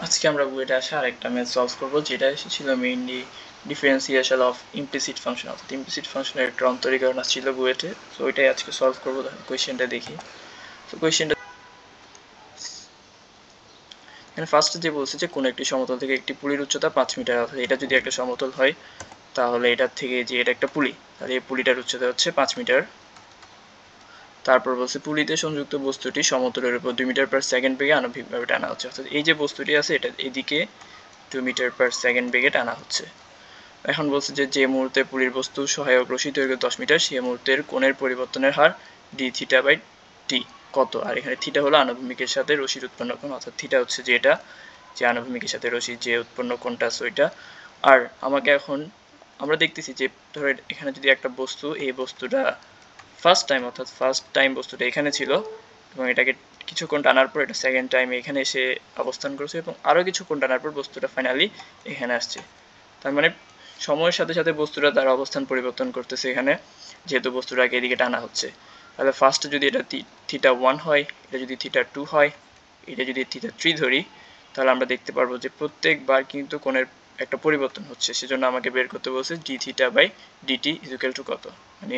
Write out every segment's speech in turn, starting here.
আজকে আমরা বইটা আসা আরেকটা ম্যাথ সলভ করবো, যেটা এসেছিল mainly differentiation of implicit function, অর্থাৎ ইমপ্লিসিট ফাংশনের একটা অন্তরীকরণ আসছিল বুয়েটে। তো ওইটাই আজকে সলভ করবো। কোয়েশ্চেনটা দেখি। তো কোয়েশ্চেনটা এখানে ফার্স্টে যে বলছে যে কোনো একটি সমতল থেকে একটি পুলির উচ্চতা 5 মিটার, অর্থাৎ এটা যদি একটা সমতল হয় তাহলে এটার থেকে যে এটা একটা পুলি, তাহলে এই পুলিটার উচ্চতা হচ্ছে 5 মিটার। তারপর বলছে পুলিতে সংযুক্ত বস্তুটি সমতলের উপর 2 মিটার পার সেকেন্ড বেগে আণবিকভাবে টানা হচ্ছে, অর্থাৎ এই যে বস্তুটি আছে এটা এদিকে 2 মিটার পার সেকেন্ড বেগে টানা হচ্ছে। এখন বলছে যে যে মুহূর্তে পুলির বস্তু সহায়ক রশি দৈর্ঘ্য 10 মিটার, সেই মুহূর্তের কোণের পরিবর্তনের হার ডি থিটা বাই টি কত। আর এখানে থিটা হলো আনুভূমিকের সাথে রশির উৎপন্ন কোণ, অর্থাৎ থিটা হচ্ছে যে এটা যে আনুভূমিকের সাথে রশির যে উৎপন্ন কোণটা আছে ওইটা। আর আমাকে এখন আমরা দেখতেছি যে ধরো এখানে যদি একটা বস্তু, এই বস্তুটা ফার্স্ট টাইম, অর্থাৎ ফার্স্ট টাইম বস্তুটা এখানে ছিল এবং এটাকে কিছুক্ষণ টানার পর এটা সেকেন্ড টাইম এখানে এসে অবস্থান করছে এবং আরও কিছুক্ষণ টানার পর বস্তুটা ফাইনালি এখানে আসছে। তার মানে সময়ের সাথে সাথে বস্তুটা তার অবস্থান পরিবর্তন করতেছে এখানে, যেহেতু বস্তুটাকে এদিকে টানা হচ্ছে। তাহলে ফার্স্টে যদি এটা থিটা 1 হয়, এটা যদি থিটা 2 হয়, এটা যদি থিটা 3 ধরি, তাহলে আমরা দেখতে পারবো যে প্রত্যেকবার কিন্তু কোণের একটা পরিবর্তন হচ্ছে। সেজন্য আমাকে বের করতে বলছে d theta by dt equal to কত, মানে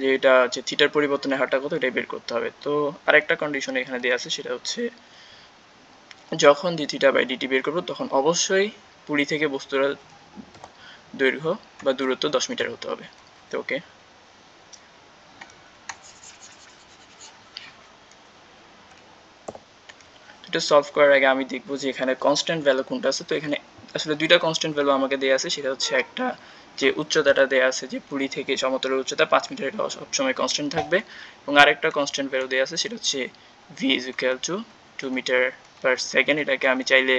যে এটা যে থিটার পরিবর্তনের হারটা কত এটাই বের করতে হবে। তো আরেকটা কন্ডিশন এখানে দেওয়া আছে, সেটা হচ্ছে যখন ডি থিটা বাই ডিটি বের করবো তখন অবশ্যই পুলি থেকে বস্তুর দৈর্ঘ্য বা দূরত্ব 10 মিটার হতে হবে। তো ওকে, এটা সলভ করার আগে আমি দেখবো যে এখানে কনস্ট্যান্ট ভ্যালু কোনটা আছে। তো এখানে আসলে দুইটা কনস্ট্যান্ট ভ্যালু আমাকে দেওয়া আছে, সেটা হচ্ছে একটা যে উচ্চতাটা দেওয়া আছে যে পুলি থেকে সমতলের উচ্চতা 5 মিটার, এটা সবসময় কনস্ট্যান্ট থাকবে। এবং আরেকটা কনস্ট্যান্ট ভ্যালু দেওয়া আছে, সেটা হচ্ছে v is equal to 2 metre per second. এটাকে আমি চাইলে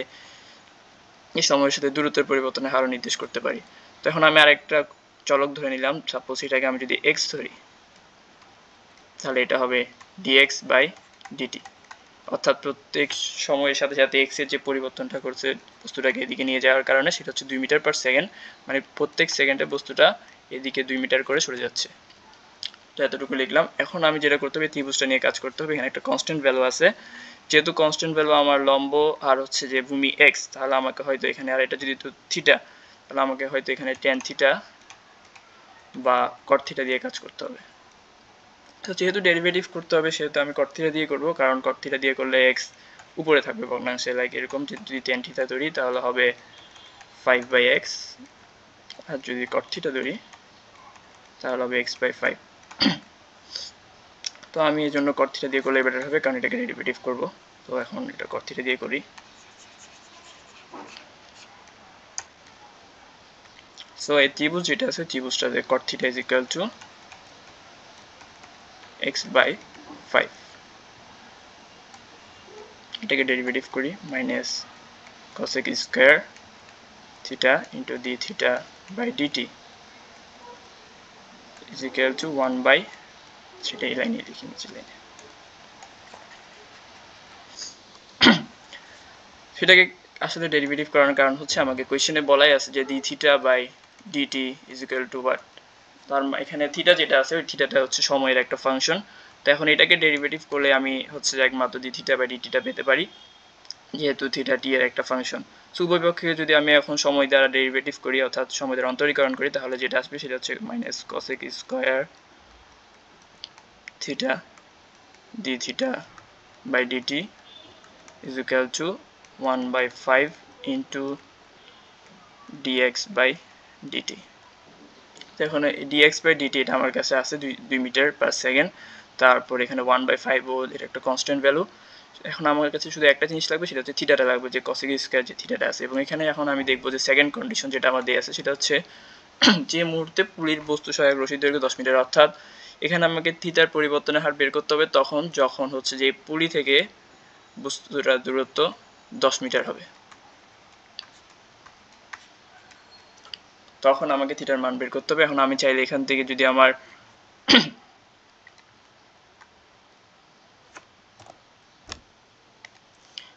এই সময়ের সাথে দূরত্বের পরিবর্তনের হারও নির্দেশ করতে পারি। তো এখন আমি আরেকটা চলক ধরে নিলাম, সাপোজ এটাকে আমি যদি এক্স ধরি, তাহলে এটা হবে ডিএক্স বাই ডিটি, অর্থাৎ প্রত্যেক সময়ের সাথে সাথে এক্স এর যে পরিবর্তনটা করছে বস্তুটাকে এদিকে নিয়ে যাওয়ার কারণে, সেটা হচ্ছে 2 মিটার পার সেকেন্ড, মানে প্রত্যেক সেকেন্ডে বস্তুটা এদিকে 2 মিটার করে সরে যাচ্ছে। তো এতটুকু লিখলাম। এখন আমি যেটা করতে হবে ত্রিভুজটা নিয়ে কাজ করতে হবে। এখানে একটা কনস্ট্যান্ট ভ্যালু আছে, যেহেতু কনস্ট্যান্ট ভ্যালু আমার লম্ব আর হচ্ছে যে ভূমি এক্স, তাহলে আমাকে হয়তো এখানে, আর এটা যদি থিটা, তাহলে আমাকে হয়তো এখানে ট্যান থিটা বা কট থিটা দিয়ে কাজ করতে হবে। তো যেহেতু ডেরিভেটিভ করতে হবে সেহেতু আমি কট থিটা দিয়ে করবো, কারণ কট থিটা দিয়ে করলে এক্স উপরে থাকবে ভগ্নাংশে, লাইক এরকম যদি ট্যান থিটা ধরি তাহলে হবে 5/x, আর যদি কট থিটা ধরি তাহলে হবে x/5। তো আমি এই জন্য কট থিটা দিয়ে করলে বেটার হবে, কারণ এটাকে ডেরিভেটিভ করবো। তো এখন এটা কট থিটা দিয়ে করি। সো এই ত্রিভুজ যেটা আছে ত্রিভুজটাতে cot theta is equal to x/5, এটাকে ডেরিভেটিভ করি, minus cosec square theta into d theta by dt is equal to 1/, সেটা এই লাইনে লিখি, নিচে লাইনে সেটাকে আসলে ডেরিভেটিভ করার কারণ হচ্ছে আমাকে কোয়েশ্চেনে বলাই আছে যে d theta by dt is equal to what. তার এখানে থিটা যেটা আছে ওই থিটাটা হচ্ছে সময়ের একটা ফাংশন। তো এখন এটাকে ডেরিভেটিভ করলে আমি হচ্ছে একমাত্র ডি থিটা বাই ডিটিটা পেতে পারি, যেহেতু থিটা টি এর একটা ফাংশন। সো উভয় পক্ষে যদি আমি এখন সময় দ্বারা ডেরিভেটিভ করি, অর্থাৎ সময় দ্বারা অন্তরীকরণ করি, তাহলে যেটা আসবে সেটা হচ্ছে minus cosec square theta d theta by dt is equal to 1/5 into dx by dt। এখন dx by dt এটা আমার কাছে আছে 2 মিটার পার সেকেন্ড, তারপর এখানে 1/5 ও এটা একটা কনস্ট্যান্ট ভ্যালু। এখন আমার কাছে শুধু একটা জিনিস লাগবে, সেটা হচ্ছে থিটাটা লাগবে, যে cosec স্কয়ার যে থিটাটা আছে। এবং এখানে এখন আমি দেখবো যে সেকেন্ড কন্ডিশন যেটা আমার দেয়া আছে সেটা হচ্ছে যে মুহূর্তে পুলির বস্তু সহায়ক রশির দৈর্ঘ্য 10 মিটার, অর্থাৎ এখানে আমাকে থিটার পরিবর্তনের হার বের করতে হবে যখন হচ্ছে যে পুলি থেকে বস্তুটার দূরত্ব 10 মিটার হবে, তখন আমাকে থিটার মান বের করতে হবে। এখন আমি চাইলে এখান থেকে যদি আমার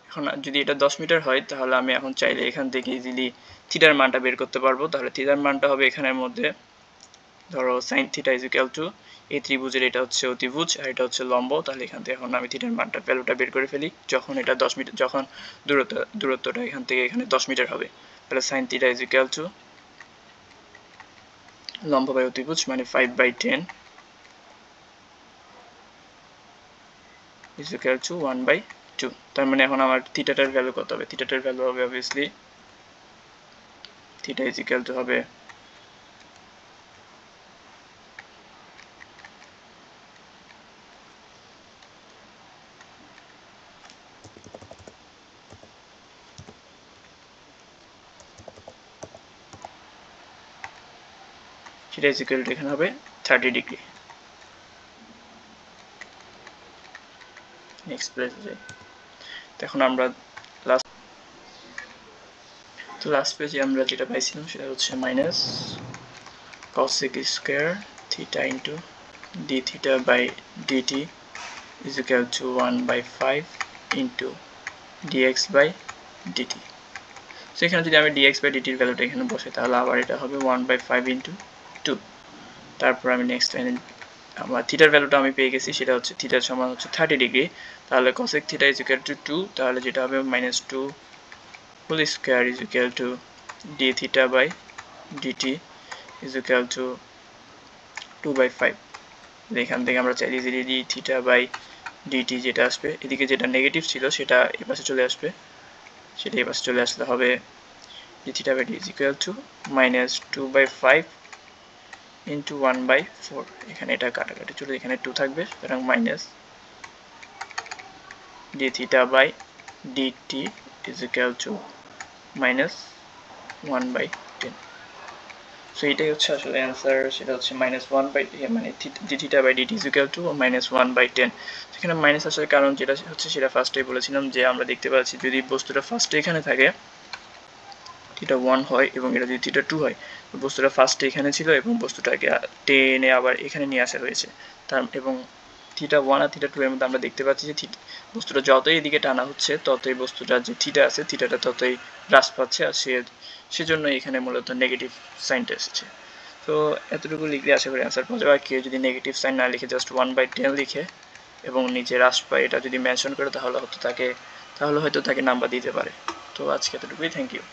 এখন যদি এটা 10 মিটার হয়, তাহলে আমি এখন চাইলে এখান থেকে ইজিলি থিটার মানটা বের করতে পারবো। তাহলে থিটার মানটা হবে এখানের মধ্যে ধরো sin theta is equal two এই ত্রিভুজের এটা হচ্ছে অতিভুজ আর এটা হচ্ছে লম্ব, তাহলে এখান থেকে এখন আমি থিটার মানটা ভ্যালুটা বের করে ফেলি যখন এটা 10 মিটার, যখন দূরত্বটা এখান থেকে এখানে 10 মিটার হবে, তাহলে sin theta is equal two লম্ব বাই অতিভুজ মানে 5/10 ইজ ইকুয়াল টু 1/2। তার মানে এখন আমার থিটাটার ভ্যালু কত হবে? থিটাটার ভ্যালু হবে obviously theta is equal two হবে থিটা ইজ ইকুয়াল টু এখানে হবে 30 ডিগ্রি। নেক্সট পেজে যাই। এখন আমরা লাস্ট পেজে আমরা যেটা পাইছিলাম সেটা হচ্ছে minus cosec square theta into d theta by dt is equal to 1/5 into dx by dt. So এখানে যদি আমি dx বাই ডিটির ভ্যালুটা এখানে বসাই তাহলে আবার এটা হবে 1/5 ইন্টু 2। তারপর আমি নেক্সট আমার থিটার ভ্যালুটা আমি পেয়ে গেছি, সেটা হচ্ছে থিটার সমান হচ্ছে 30 ডিগ্রি, তাহলে cosec theta is equal to 2, তাহলে যেটা হবে -2 whole square is equal to d theta by dt is equal to 2/5। এখান থেকে আমরা চাইলে যে d থিটা বাই dt যেটা আসবে এদিকে যেটা নেগেটিভ ছিল সেটা এই পাশে চলে আসবে, সেটা এই পাশে চলে আসলে হবে d theta by d is equal to -2/5 into 1/4। এখানে এটা কাটাকাটি চলে, এখানে 2 থাকবে, সুতরাং minus d theta by dt is equal to -1/10। So এটাই হচ্ছে আসলে অ্যান্সার, সেটা হচ্ছে -1/10 মানে d theta by dt is equal to -1/10। সেখানে মাইনাস আসার কারণ যেটা হচ্ছে সেটা ফার্স্টেই বলেছিলাম যে আমরা দেখতে পাচ্ছি যদি বস্তুটা ফার্স্টে এখানে থাকে থিটা 1 হয় এবং এটা যদি থিটা 2 হয়, বস্তুটা ফার্স্টে এখানে ছিল এবং বস্তুটাকে টেনে আবার এখানে নিয়ে আসা হয়েছে। তার এবং থিটা 1 আর থিটা 2 এর মধ্যে আমরা দেখতে পাচ্ছি যে বস্তুটা যতই এদিকে টানা হচ্ছে ততই বস্তুটার যে থিটা আছে থিটাটা ততই হ্রাস পাচ্ছে, আর সেজন্য এখানে মূলত নেগেটিভ সাইনটা এসেছে। তো এতটুকু লিখলে আশা করি অ্যান্সার পাওয়া যাবে। আর কেউ যদি নেগেটিভ সাইন না লিখে জাস্ট 1/10 লিখে এবং নিচে হ্রাস পায় এটা যদি মেনশন করে তাহলে হয়তো তাকে নাম্বার দিতে পারে। তো আজকে এতটুকুই, থ্যাংক ইউ।